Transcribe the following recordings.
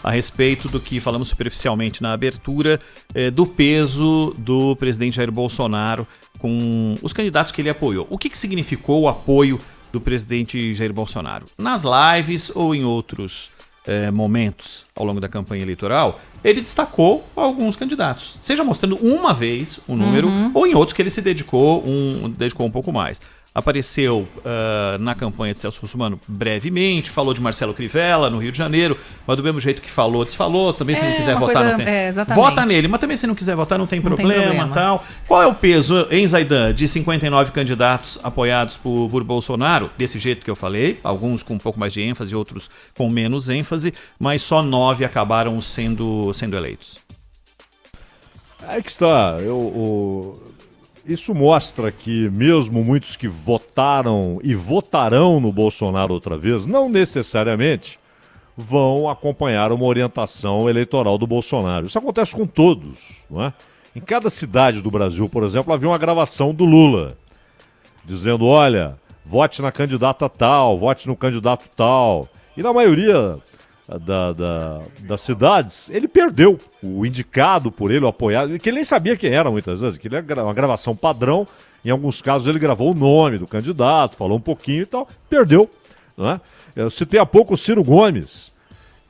a respeito do que falamos superficialmente na abertura, do peso do presidente Jair Bolsonaro com os candidatos que ele apoiou. O que significou o apoio do presidente Jair Bolsonaro? Nas lives ou em outros momentos ao longo da campanha eleitoral, ele destacou alguns candidatos, seja mostrando uma vez o número, ou em outros que ele se dedicou um pouco mais. Apareceu na campanha de Celso Russomano brevemente, falou de Marcelo Crivella no Rio de Janeiro, mas do mesmo jeito que falou, desfalou, também se não quiser votar não tem. Vota nele, mas também se não quiser votar não tem problema. Tal. Qual é o peso, hein, Zaidan, de 59 candidatos apoiados por Bolsonaro, desse jeito que eu falei, alguns com um pouco mais de ênfase, outros com menos ênfase, mas só 9 acabaram sendo eleitos? Aí que está, isso mostra que mesmo muitos que votaram e votarão no Bolsonaro outra vez, não necessariamente vão acompanhar uma orientação eleitoral do Bolsonaro. Isso acontece com todos, não é? Em cada cidade do Brasil, por exemplo, havia uma gravação do Lula, dizendo, olha, vote na candidata tal, vote no candidato tal. E na maioria das cidades, ele perdeu o indicado por ele, o apoiado, que ele nem sabia quem era muitas vezes, que ele era uma gravação padrão, em alguns casos ele gravou o nome do candidato, falou um pouquinho e tal, perdeu, não é? Eu citei há pouco o Ciro Gomes,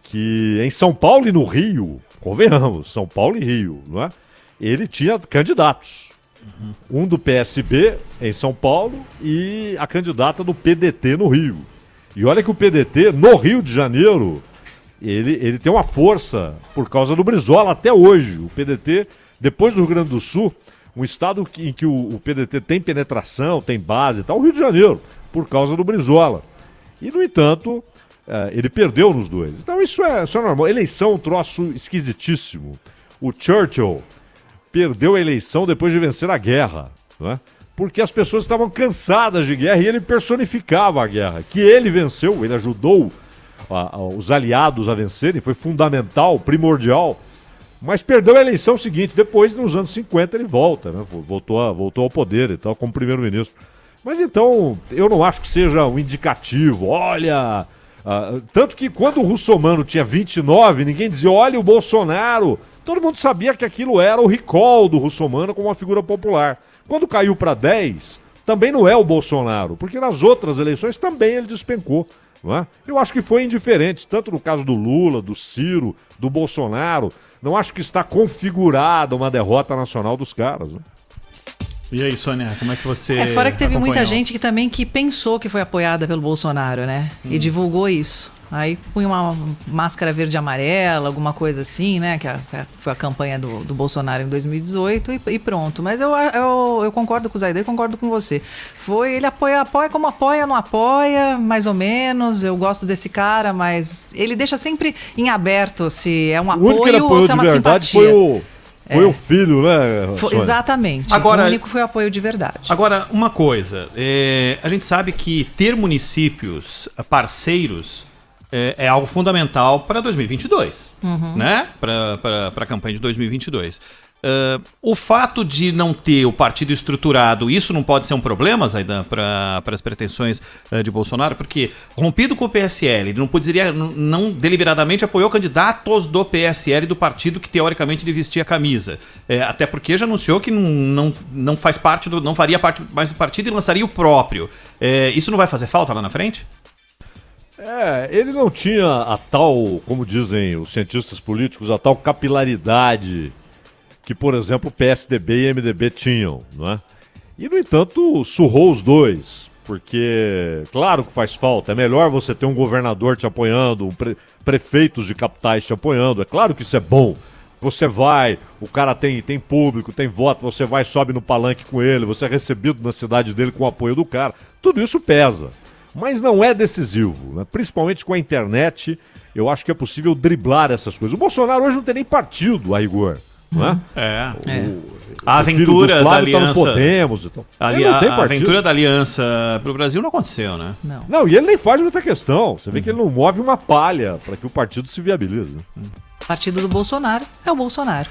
que em São Paulo e no Rio, convenhamos, São Paulo e Rio, não é? Ele tinha candidatos, um do PSB em São Paulo e a candidata do PDT no Rio. E olha que o PDT, no Rio de Janeiro, ele tem uma força por causa do Brizola até hoje. O PDT, depois do Rio Grande do Sul, um estado em que o PDT tem penetração, tem base e tal, o Rio de Janeiro, por causa do Brizola. E, no entanto, ele perdeu nos dois. Então isso é normal. Eleição é um troço esquisitíssimo. O Churchill perdeu a eleição depois de vencer a guerra, não é? Porque as pessoas estavam cansadas de guerra e ele personificava a guerra, que ele venceu, ele ajudou os aliados a vencerem, foi fundamental, primordial, mas perdeu a eleição seguinte. Depois, nos anos 50, ele volta, né? voltou ao poder e tal, como primeiro-ministro. Mas então, eu não acho que seja um indicativo, olha... tanto que quando o Russomano tinha 29, ninguém dizia, olha o Bolsonaro. Todo mundo sabia que aquilo era o recall do Russomano como uma figura popular. Quando caiu para 10, também não é o Bolsonaro, porque nas outras eleições também ele despencou. Não é? Eu acho que foi indiferente, tanto no caso do Lula, do Ciro, do Bolsonaro. Não acho que está configurada uma derrota nacional dos caras. Né? E aí, Sônia, como é que você fora que teve acompanhou? Muita gente que pensou que foi apoiada pelo Bolsonaro, né? E divulgou isso. Aí punha uma máscara verde e amarela, alguma coisa assim, né? Que foi a campanha do Bolsonaro em 2018 e pronto. Mas eu concordo com o Zaidan e concordo com você. Ele apoia como apoia, não apoia, mais ou menos. Eu gosto desse cara, mas ele deixa sempre em aberto se é um apoio ou se é uma simpatia. Foi o filho, né? Exatamente. Agora, o único foi o apoio de verdade. Agora, uma coisa. A gente sabe que ter municípios parceiros é algo fundamental para 2022, né? Para a campanha de 2022. O fato de não ter o partido estruturado, isso não pode ser um problema, Zaidan, para as pretensões de Bolsonaro? Porque, rompido com o PSL, ele não deliberadamente apoiou candidatos do PSL, do partido que teoricamente ele vestia a camisa. Até porque já anunciou que não faz parte não faria parte mais do partido e lançaria o próprio. Isso não vai fazer falta lá na frente? Ele não tinha a tal, como dizem os cientistas políticos, a tal capilaridade que, por exemplo, PSDB e MDB tinham, não é? E, no entanto, surrou os dois, porque, claro que faz falta, é melhor você ter um governador te apoiando, prefeitos de capitais te apoiando, é claro que isso é bom. Você vai, o cara tem público, tem voto, você vai, sobe no palanque com ele, você é recebido na cidade dele com o apoio do cara, tudo isso pesa. Mas não é decisivo, né? Principalmente com a internet, eu acho que é possível driblar essas coisas. O Bolsonaro hoje não tem nem partido, a rigor. Não é? A aventura da aliança. Tá no Podemos, então. A aventura da aliança pro Brasil não aconteceu, né? Não, e ele nem faz muita questão. Você vê que ele não move uma palha para que o partido se viabilize. O partido do Bolsonaro é o Bolsonaro.